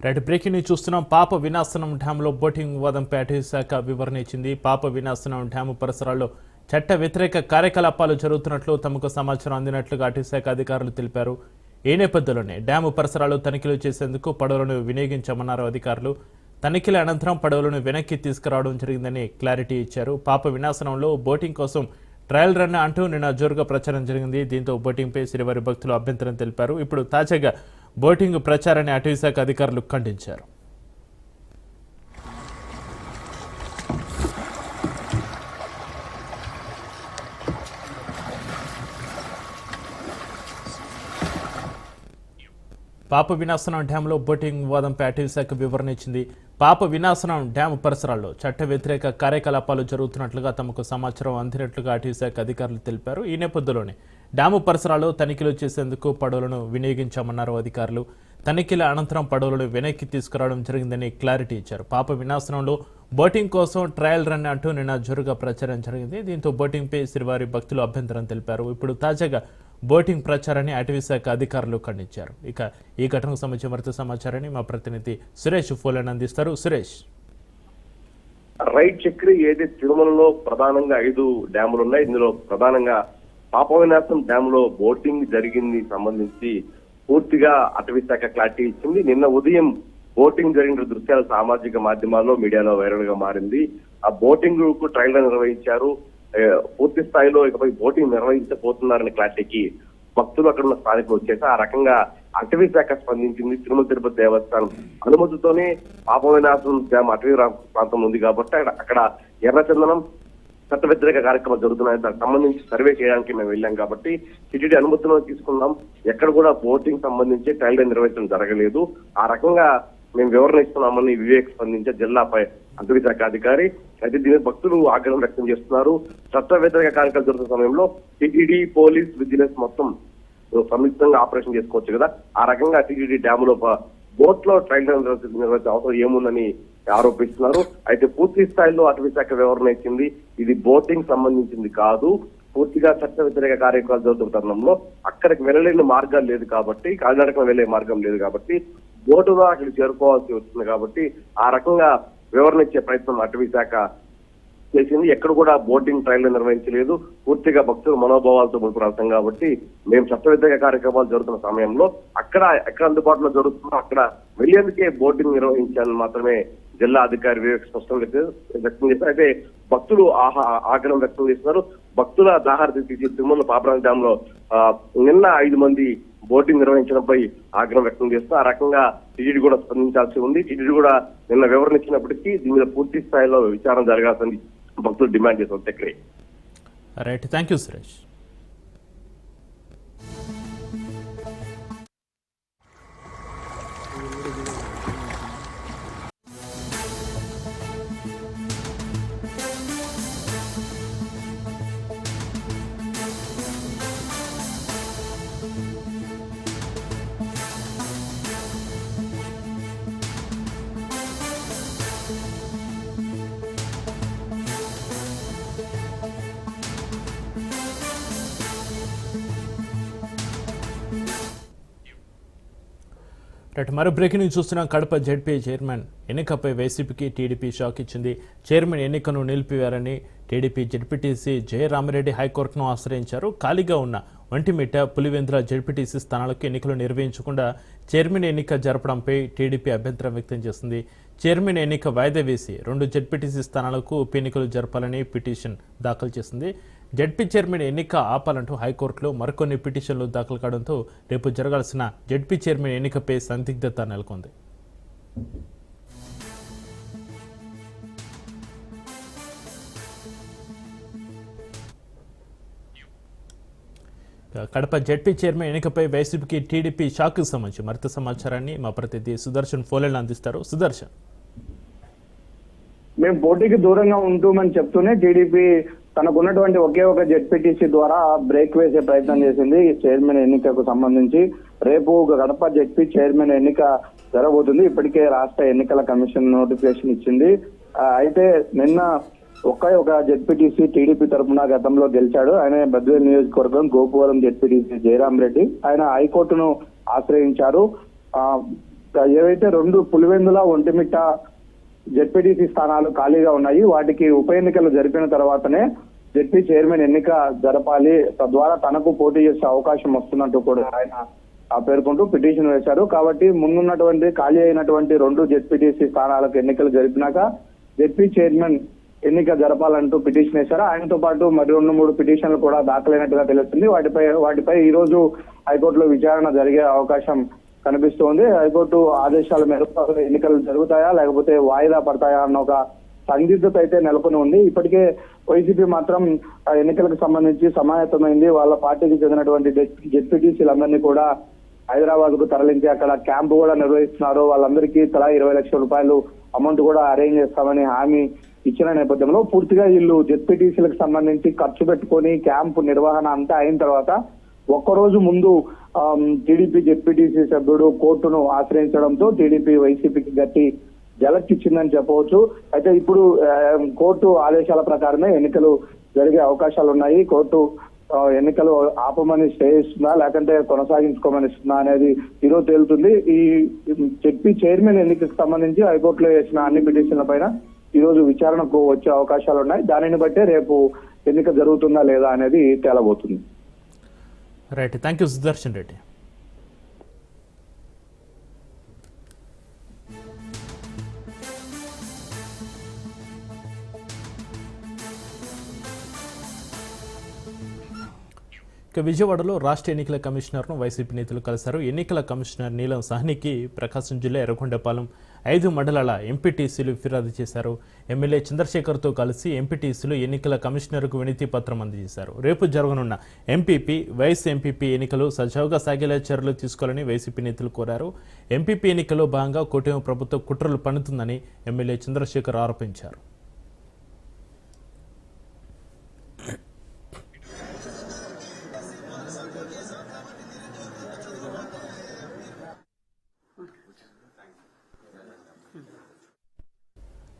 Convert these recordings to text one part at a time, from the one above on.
Right breaking ని చూస్తున్నాం. పాప వినాశనం డ్యాంలో బోటింగ్ వివాదంపై అటవీ శాఖ వివరణ ఇచ్చింది. పాప వినాశనం డ్యాము పరిసరాల్లో చట్ట వ్యతిరేక కార్యకలాపాలు జరుగుతున్నట్లు తమకు సమాచారం అందినట్లుగా అటవీ శాఖ అధికారులు తెలిపారు. ఈ నేపథ్యంలోనే డ్యాము పరిసరాలు తనిఖీలు చేసేందుకు పడవలను వినియోగించామన్నారు అధికారులు. తనిఖీల అనంతరం పడవలను వెనక్కి తీసుకురావడం జరిగిందని క్లారిటీ ఇచ్చారు. పాప వినాశనంలో బోటింగ్ కోసం ట్రయల్ రన్ అంటూ నిన్న జోరుగా ప్రచారం జరిగింది. దీంతో బోటింగ్పై శ్రీవారి భక్తులు అభ్యంతరం తెలిపారు. ఇప్పుడు తాజాగా బోటింగ్ ప్రచారాన్ని అటవీ శాఖ అధికారులు ఖండించారు. పాప వినాశనం డ్యాంలో బోటింగ్ వివాదంపై అటవీ శాఖ వివరణ ఇచ్చింది. పాప వినాశనం డ్యాం పరిసరాల్లో చట్ట వ్యతిరేక కార్యకలాపాలు జరుగుతున్నట్లుగా తమకు సమాచారం అందినట్లుగా అటవీ శాఖ అధికారులు తెలిపారు. ఈ నేపథ్యంలోనే డ్యాము పరిసరాల్లో తనిఖీలు చేసేందుకు పడవలను వినియోగించామన్నారు అధికారులు. తనిఖీల అనంతరం పడవలను వెనక్కి తీసుకురావడం జరిగిందని క్లారిటీ ఇచ్చారు. పాప వినాశనంలో బోటింగ్ కోసం ట్రయల్ రన్ అంటూ నిన్న జోరుగా ప్రచారం జరిగింది. దీంతో బోటింగ్పై శ్రీవారి భక్తులు అభ్యంతరం తెలిపారు. ఇప్పుడు తాజాగా బోటింగ్ ప్రచారాన్ని అటవీ శాఖ అధికారులు ఖండించారు. ఇక ఈ ఘటనకు సంబంధించిన మరింత సమాచారాన్ని మా ప్రతినిధి సురేష్ ఫోలన్ అందిస్తారు. సురేష్, రైట్ చక్రి ఏదైతే తిరుమలలో ప్రధానంగా 5 డ్యాములు ఉన్నాయి. ఇందులో ప్రధానంగా పాప వినాశం డ్యామ్ లో బోటింగ్ జరిగింది సంబంధించి పూర్తిగా అటవీ శాఖ క్లారిటీ ఇచ్చింది. నిన్న ఉదయం బోటింగ్ జరిగిన దృశ్యాలు సామాజిక మాధ్యమాల్లో మీడియాలో వైరల్ గా మారింది. ఆ బోటింగ్ కు ట్రయల్ నిర్వహించారు. పూర్తి స్థాయిలో ఇకపై బోటింగ్ నిర్వహించబోతున్నారనే క్లారిటీకి భక్తులు అక్కడ ఉన్న స్థానికులు వచ్చేసి ఆ రకంగా అటవీ శాఖ స్పందించింది. తిరుమల తిరుపతి దేవస్థానం అనుమతితోనే పాప వినాశం డ్యామ్ అటవీ ప్రాంతం ఉంది కాబట్టి అక్కడ ఎర్రచందనం చట్ట వ్యతిరేక కార్యక్రమాలు జరుగుతున్నాయి. దానికి సంబంధించి సర్వే చేయడానికి మేము వెళ్ళాం కాబట్టి టీటీడీ అనుమతులను తీసుకున్నాం. ఎక్కడ కూడా బోటింగ్ సంబంధించి ట్రయల్ నిర్వహించడం జరగలేదు. ఆ రకంగా మేము వివరణ ఇస్తున్నామని వివేక్ స్పందించే జిల్లాపై అటవీ శాఖ అధికారి. అయితే దీని భక్తులు ఆగ్రహం వ్యక్తం చేస్తున్నారు. చట్ట వ్యతిరేక కార్యక్రమాలు జరుగుతున్న సమయంలో టీటీడీ, పోలీస్, విజిలెన్స్ మొత్తం సంయుక్తంగా ఆపరేషన్ చేసుకోవచ్చు కదా. ఆ రకంగా టీటీడీ డ్యామ్ లో బోట్ లో ట్రయల్ నిర్వహించే అవసరం ఏముందని ఆరోపిస్తున్నారు. అయితే పూర్తి స్థాయిలో అటవీ శాఖ వివరణ ఇచ్చింది. ఇది బోటింగ్ సంబంధించింది కాదు. పూర్తిగా చట్ట వ్యతిరేక కార్యక్రమాలు జరుగుతున్న తరుణంలో అక్కడికి వెళ్ళలేని మార్గాలు లేదు కాబట్టి, కాలినడకన వెళ్లే మార్గం లేదు కాబట్టి బోటుగా అక్కడికి చేరుకోవాల్సి వస్తుంది కాబట్టి ఆ రకంగా వివరణ ఇచ్చే ప్రయత్నం అటవీ శాఖ చేసింది. ఎక్కడ కూడా బోటింగ్ ట్రయల్ నిర్వహించలేదు. పూర్తిగా భక్తుల మనోభావాలతో ముడిపడాల్సాం కాబట్టి మేము చట్ట వ్యతిరేక కార్యక్రమాలు జరుగుతున్న సమయంలో ఎక్కడ అందుబాటులో జరుగుతుందో అక్కడ వెళ్లేందుకే బోటింగ్ నిర్వహించాలని మాత్రమే జిల్లా అధికారి వివేక్ స్పష్టం వ్యక్తం చేశారు. అయితే భక్తులు ఆగ్రహం వ్యక్తం చేస్తున్నారు. భక్తుల దాహార్తి తీసి తిరుమల పాపరాజు డ్యామ్ లో నిన్న 5 మంది బోటింగ్ నిర్వహించడంపై ఆగ్రహం వ్యక్తం చేస్తూ ఆ రకంగా టీటీడీ కూడా స్పందించాల్సి ఉంది. టీటీడీ కూడా నిన్న వివరణ ఇచ్చినప్పటికీ దీని మీద పూర్తి స్థాయిలో విచారణ జరగాల్సింది భక్తులు డిమాండ్ చేశారు. Chakri, right, thank you Suresh. మరో బ్రేకింగ్ న్యూస్ చూస్తున్నాం. కడప జెడ్పీ చైర్మన్ ఎన్నికపై వైసీపీకి టీడీపీ షాక్ ఇచ్చింది. చైర్మన్ ఎన్నికను నిలిపివేయాలని టీడీపీ జెడ్పీటీసీ జయరామిరెడ్డి హైకోర్టును ఆశ్రయించారు. ఖాళీగా ఉన్న ఒంటిమిట్ట, పులివెందుల జెడ్పీటీసీ స్థానాలకు ఎన్నికలు నిర్వహించకుండా చైర్మన్ ఎన్నిక జరపడంపై టీడీపీ అభ్యంతరం వ్యక్తం చేసింది. చైర్మన్ ఎన్నిక వాయిదా వేసి 2 జెడ్పీటీసీ స్థానాలకు ఉప ఎన్నికలు జరపాలని పిటిషన్ దాఖలు చేసింది. జెడ్పీ చైర్మన్ ఎన్నిక ఆపాలంటూ హైకోర్టులో మరికొన్ని పిటిషన్లు దాఖలు కావడంతో రేపు జరగాల్సిన జెడ్పీ చైర్మన్ ఎన్నికపై సందిగ్ధత నెలకొంది. కడప జెడ్పీ చైర్మన్ ఎన్నికపై వైసీపీకి టీడీపీ షాక్కి సంబంధించి మరింత సమాచారాన్ని మా ప్రతినిధి సుదర్శన్ ఫోలెన్ అందిస్తారు. సుదర్శన్, మేము పోటీకి దూరంగా ఉంటూమని చెప్తూనే టీడీపీ తనకున్నటువంటి ఒకే ఒక జెడ్పీటీసీ ద్వారా బ్రేక్ వేసే ప్రయత్నం చేసింది. చైర్మన్ ఎన్నికకు సంబంధించి రేపు కడప జెడ్పీ చైర్మన్ ఎన్నిక జరగబోతుంది. ఇప్పటికే రాష్ట్ర ఎన్నికల కమిషన్ నోటిఫికేషన్ ఇచ్చింది. అయితే నిన్న ఒక జెడ్పీటీసీ టీడీపీ తరఫున గతంలో గెలిచాడు. ఆయన బద్వేల్ నియోజకవర్గం గోపువరం జెడ్పీటీసీ జయరామిరెడ్డి. ఆయన హైకోర్టును ఆశ్రయించారు. ఏవైతే 2 పులివెందుల ఒంటిమిట్ట జెడ్పీటీసీ స్థానాలు ఖాళీగా ఉన్నాయి, వాటికి ఉప ఎన్నికలు జరిపిన తర్వాతనే జెడ్పీ చైర్మన్ ఎన్నిక జరపాలి, తద్వారా తనకు పోటీ చేసే అవకాశం వస్తున్నట్టు కూడా ఆయన పేర్కొంటూ పిటిషన్ వేశారు. కాబట్టి ముందున్నటువంటి ఖాళీ అయినటువంటి 2 జెడ్పీటీసీ స్థానాలకు ఎన్నికలు జరిపినాక జెడ్పీ చైర్మన్ ఎన్నిక జరపాలంటూ పిటిషన్ వేశారు. ఆయనతో పాటు మరి 2-3 పిటిషన్లు కూడా దాఖలైనట్టుగా తెలుస్తుంది. వాటిపై ఈ రోజు హైకోర్టులో విచారణ జరిగే అవకాశం కనిపిస్తోంది. హైకోర్టు ఆదేశాల మేరకు ఎన్నికలు జరుగుతాయా లేకపోతే వాయిదా పడతాయా అన్న ఒక సందిగ్ధత అయితే నెలకొని ఉంది. ఇప్పటికే వైసీపీ మాత్రం ఎన్నికలకు సంబంధించి సమాయత్తమైంది. వాళ్ళ పార్టీకి చెందినటువంటి జెడ్పీటీసీలందరినీ కూడా హైదరాబాద్ కు తరలించి అక్కడ క్యాంపు కూడా నిర్వహిస్తున్నారు. వాళ్ళందరికీ తలా 20 లక్షల రూపాయలు అమౌంట్ కూడా అరేంజ్ చేస్తామని హామీ ఇచ్చిన నేపథ్యంలో పూర్తిగా వీళ్ళు జెడ్పీటీసీలకు సంబంధించి ఖర్చు పెట్టుకొని క్యాంపు నిర్వహణ అంతా అయిన తర్వాత ఒక్కరోజు ముందు టీడీపీ జెడ్పీటీసీ సభ్యుడు కోర్టును ఆశ్రయించడంతో టీడీపీ వైసీపీకి గట్టి జలక్కిచ్చిందని చెప్పవచ్చు. అయితే ఇప్పుడు కోర్టు ఆదేశాల ప్రకారమే ఎన్నికలు జరిగే అవకాశాలు ఉన్నాయి. కోర్టు ఎన్నికలు ఆపమని స్టే ఇస్తుందా లేకంటే కొనసాగించుకోమని ఇస్తుందా అనేది ఈరోజు తేలుతుంది. ఈ జెడ్పీ చైర్మన్ ఎన్నికకు సంబంధించి హైకోర్టులో వేసిన అన్ని పిటిషన్ల పైన ఈ రోజు విచారణకు వచ్చే అవకాశాలు ఉన్నాయి. దానిని బట్టే రేపు ఎన్నిక జరుగుతుందా లేదా అనేది తేలబోతుంది. Right, thank you Sudarshan Reddy. ఇక విజయవాడలో రాష్ట్ర ఎన్నికల కమిషనర్ను వైసీపీ నేతలు కలిశారు. ఎన్నికల కమిషనర్ నీలం సాహ్నికి ప్రకాశం జిల్లా ఎర్రగొండపాలెం 5 మండలాల ఎంపీటీసీలు ఫిర్యాదు చేశారు. ఎమ్మెల్యే చంద్రశేఖర్తో కలిసి ఎంపీటీసీలు ఎన్నికల కమిషనర్కు వినతి పత్రం అందజేశారు. రేపు జరగనున్న ఎంపీపీ, వైస్ ఎంపీపీ ఎన్నికలు సజావుగా సాగేలా చర్యలు తీసుకోవాలని వైసీపీ నేతలు కోరారు. ఎంపీపీ ఎన్నికల్లో భాగంగా కూటమి ప్రభుత్వం కుట్రలు పన్నుతుందని ఎమ్మెల్యే చంద్రశేఖర్ ఆరోపించారు.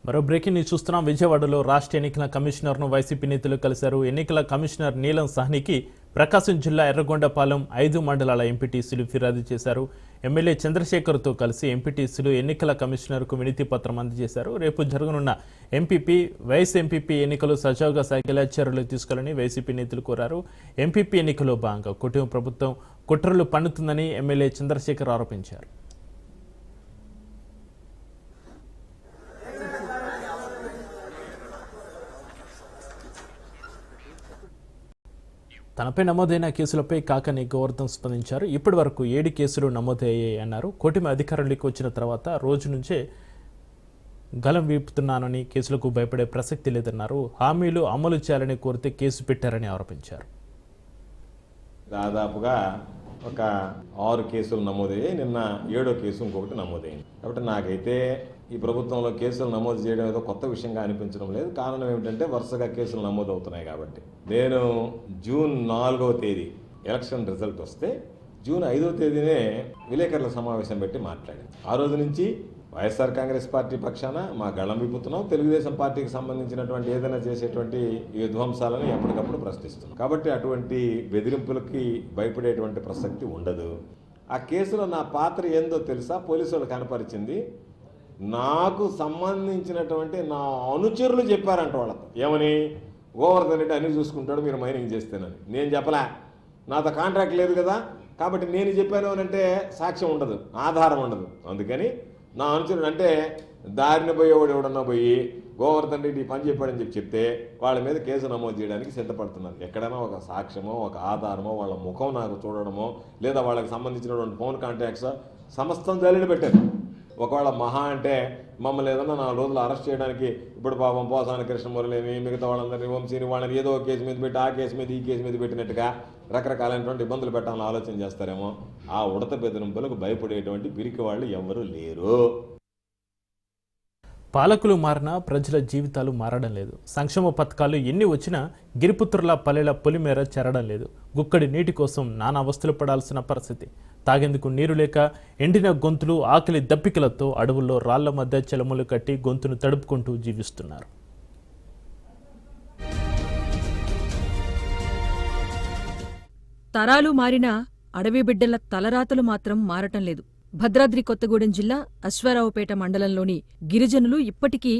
మరో బ్రేకింగ్ న్యూస్ చూస్తున్నాం. విజయవాడలో రాష్ట్ర ఎన్నికల కమిషనర్ను వైసీపీ నేతలు కలిశారు. ఎన్నికల కమిషనర్ నీలం సాహ్నికి ప్రకాశం జిల్లా ఎర్రగొండపాలెం 5 మండలాల ఎంపీటీసీలు ఫిర్యాదు చేశారు. ఎమ్మెల్యే చంద్రశేఖర్తో కలిసి ఎంపీటీసీలు ఎన్నికల కమిషనర్కు వినతి పత్రం అందజేశారు. రేపు జరగనున్న ఎంపీపీ, వైస్ ఎంపీపీ ఎన్నికలు సజావుగా సాగేలా చర్యలు తీసుకోవాలని వైసీపీ నేతలు కోరారు. ఎంపీపీ ఎన్నికల్లో భాగంగా కూటమి ప్రభుత్వం కుట్రలు పన్నుతుందని ఎమ్మెల్యే చంద్రశేఖర్ ఆరోపించారు. తనపై నమోదైన కేసులపై కాకాని గోవర్ధన్ స్పందించారు. ఇప్పటి వరకు 7 కేసులు నమోదయ్యాయి అన్నారు. కూటమి అధికారంలోకి వచ్చిన తర్వాత రోజు నుంచే గలం వీపుతున్నానని, కేసులకు భయపడే ప్రసక్తి లేదన్నారు. హామీలు అమలు చేయాలని కోరితే కేసు పెట్టారని ఆరోపించారు. దాదాపుగా ఒక 6 కేసులు నమోదయ్యాయి. నిన్న 7వ కేసు ఇంకొకటి నమోదైంది. కాబట్టి నాకైతే ఈ ప్రభుత్వంలో కేసులు నమోదు చేయడం ఏదో కొత్త విషయంగా అనిపించడం లేదు. కారణం ఏమిటంటే వరుసగా కేసులు నమోదు అవుతున్నాయి కాబట్టి. నేను జూన్ 4వ తేదీ ఎలక్షన్ రిజల్ట్ వస్తే జూన్ 5వ తేదీనే విలేకరుల సమావేశం పెట్టి మాట్లాడాను. ఆ రోజు నుంచి వైఎస్ఆర్ కాంగ్రెస్ పార్టీ పక్షాన మా గళం విప్పుతున్నాం. తెలుగుదేశం పార్టీకి సంబంధించినటువంటి ఏదైనా చేసేటువంటి ఈ విధ్వంసాలను ఎప్పటికప్పుడు ప్రశ్నిస్తున్నాం. కాబట్టి అటువంటి బెదిరింపులకి భయపడేటువంటి ప్రసక్తి ఉండదు. ఆ కేసులో నా పాత్ర ఏందో తెలుసా? పోలీసు వాళ్ళు కనపరిచింది. నాకు సంబంధించినటువంటి నా అనుచరులు చెప్పారంట వాళ్ళతో. ఏమని? గోవర్ధన్ రెడ్డి అన్ని చూసుకుంటాడు, మీరు మైనింగ్ చేస్తేనని. నేను చెప్పలే, నాతో కాంట్రాక్ట్ లేదు కదా. కాబట్టి నేను చెప్పాను అని అంటే సాక్ష్యం ఉండదు, ఆధారం ఉండదు. అందుకని నా అనుచరుడు అంటే దారిని పోయేవాడు ఎవడన్నా పోయి గోవర్ధన్ రెడ్డి పని చెప్పాడని చెప్తే వాళ్ళ మీద కేసు నమోదు చేయడానికి సిద్ధపడుతున్నారు. ఎక్కడైనా ఒక సాక్ష్యమో, ఒక ఆధారమో, వాళ్ళ ముఖం నాకు చూడడమో, లేదా వాళ్ళకి సంబంధించినటువంటి ఫోన్ కాంటాక్ట్స్ సమస్తం జల్లెడ పెట్టారు. ఒకవేళ మహా అంటే మమ్మల్ని ఏదన్నా 4 రోజులు అరెస్ట్ చేయడానికి ఇప్పుడు పాపం పోసాని కృష్ణమురళిని, మిగతా వాళ్ళందరినీ, వంశీని, వాళ్ళని ఏదో ఒక కేసు మీద పెట్టి ఆ కేసు మీద ఈ కేసు మీద పెట్టినట్టుగా రకరకాలైనటువంటి ఇబ్బందులు పెట్టాలని ఆలోచన చేస్తారేమో. ఆ ఉడత బెదిరింపులకు భయపడేటువంటి పిరికి వాళ్ళు ఎవరు లేరు. పాలకులు మారినా ప్రజల జీవితాలు మారడం లేదు. సంక్షేమ పథకాలు ఎన్ని వచ్చినా గిరిపుత్రుల పల్లెల పొలిమేర చేరడం లేదు. గుక్కడి నీటి కోసం నానా అవస్థలు పడాల్సిన పరిస్థితి. తాగేందుకు నీరు లేక ఎండిన గొంతులు, ఆకలి దప్పికలతో అడవుల్లో రాళ్ల మధ్య చెలములు కట్టి గొంతును తడుపుకుంటూ జీవిస్తున్నారు. తరాలు మారినా అడవి బిడ్డల తలరాతలు మాత్రం మారటం లేదు. భద్రాద్రి కొత్తగూడెం జిల్లా అశ్వారావుపేట మండలంలోని గిరిజనులు ఇప్పటికీ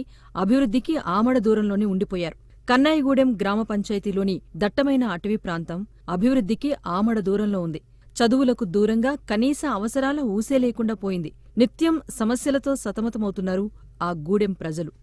అభివృద్ధికి ఆమడ దూరంలోనే ఉండిపోయారు. కన్నాయిగూడెం గ్రామ పంచాయతీలోని దట్టమైన అటవీ ప్రాంతం అభివృద్ధికి ఆమడ దూరంలో ఉంది. చదువులకు దూరంగా కనీస అవసరాల ఊసే లేకుండా పోయింది. నిత్యం సమస్యలతో సతమతమవుతున్నారు ఆ గూడెం ప్రజలు.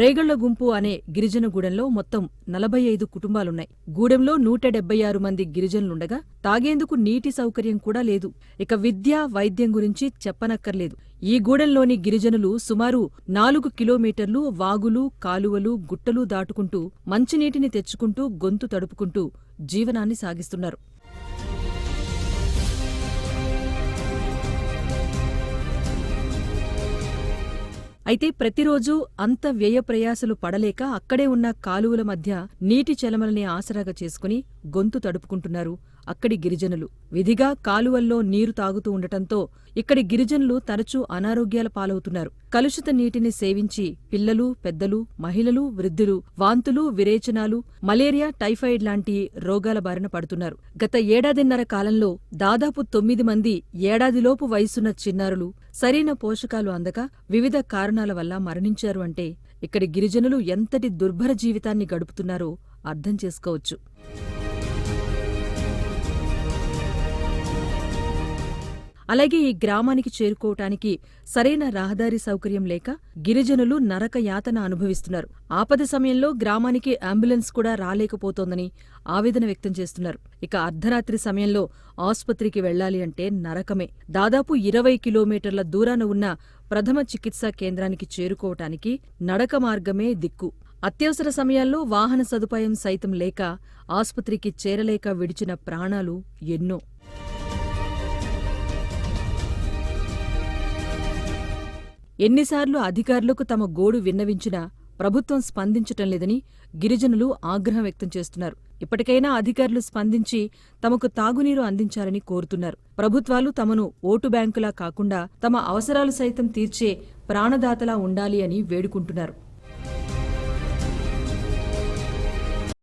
రేగళ్ల గుంపు అనే గిరిజన గూడెంలో మొత్తం 45 కుటుంబాలున్నాయి. గూడెంలో 176 మంది గిరిజనులుండగా తాగేందుకు నీటి సౌకర్యం కూడా లేదు. ఇక విద్య, వైద్యం గురించి చెప్పనక్కర్లేదు. ఈ గూడెంలోని గిరిజనులు సుమారు 4 కిలోమీటర్లు వాగులు, కాలువలు, గుట్టలు దాటుకుంటూ మంచినీటిని తెచ్చుకుంటూ గొంతు తడుపుకుంటూ జీవనాన్ని సాగిస్తున్నారు. అయితే ప్రతిరోజూ అంత వ్యయప్రయాసలు పడలేక అక్కడే ఉన్న కాలువల మధ్య నీటి చలమలని ఆసరాగా చేసుకుని గొంతు తడుపుకుంటున్నారు అక్కడి గిరిజనులు. విధిగా కాలువల్లో నీరు తాగుతూ ఉండటంతో ఇక్కడి గిరిజనులు తరచూ అనారోగ్యాల పాలవుతున్నారు. కలుషిత నీటిని సేవించి పిల్లలు, పెద్దలు, మహిళలు, వృద్ధులు వాంతులు, విరేచనాలు, మలేరియా, టైఫాయిడ్ లాంటి రోగాల బారిన పడుతున్నారు. గత ఏడాదిన్నర కాలంలో దాదాపు 9 మంది ఏడాదిలోపు వయసున్న చిన్నారులు సరైన పోషకాలు అందక వివిధ కారణాల వల్ల మరణించారు. అంటే ఇక్కడి గిరిజనులు ఎంతటి దుర్భర జీవితాన్ని గడుపుతున్నారో అర్థం చేసుకోవచ్చు. అలాగే ఈ గ్రామానికి చేరుకోవటానికి సరైన రహదారి సౌకర్యం లేక గిరిజనులు నరక యాతన అనుభవిస్తున్నారు. ఆపద సమయంలో గ్రామానికి అంబులెన్స్ కూడా రాలేకపోతోందని ఆవేదన వ్యక్తం చేస్తున్నారు. ఇక అర్ధరాత్రి సమయంలో ఆసుపత్రికి వెళ్లాలి అంటే నరకమే. దాదాపు 20 కిలోమీటర్ల దూరాన ఉన్న ప్రథమ చికిత్సా కేంద్రానికి చేరుకోవటానికి నడక మార్గమే దిక్కు. అత్యవసర సమయాల్లో వాహన సదుపాయం సైతం లేక ఆసుపత్రికి చేరలేక విడిచిన ప్రాణాలు ఎన్నో. ఎన్నిసార్లు అధికారులకు తమ గోడు విన్నవించినా ప్రభుత్వం స్పందించటం లేదని గిరిజనులు ఆగ్రహం వ్యక్తం చేస్తున్నారు. ఇప్పటికైనా అధికారులు స్పందించి తమకు తాగునీరు అందించాలని కోరుతున్నారు. ప్రభుత్వాలు తమను ఓటు బ్యాంకులా కాకుండా తమ అవసరాలు సైతం తీర్చే ప్రాణదాతలా ఉండాలి అని వేడుకుంటున్నారు.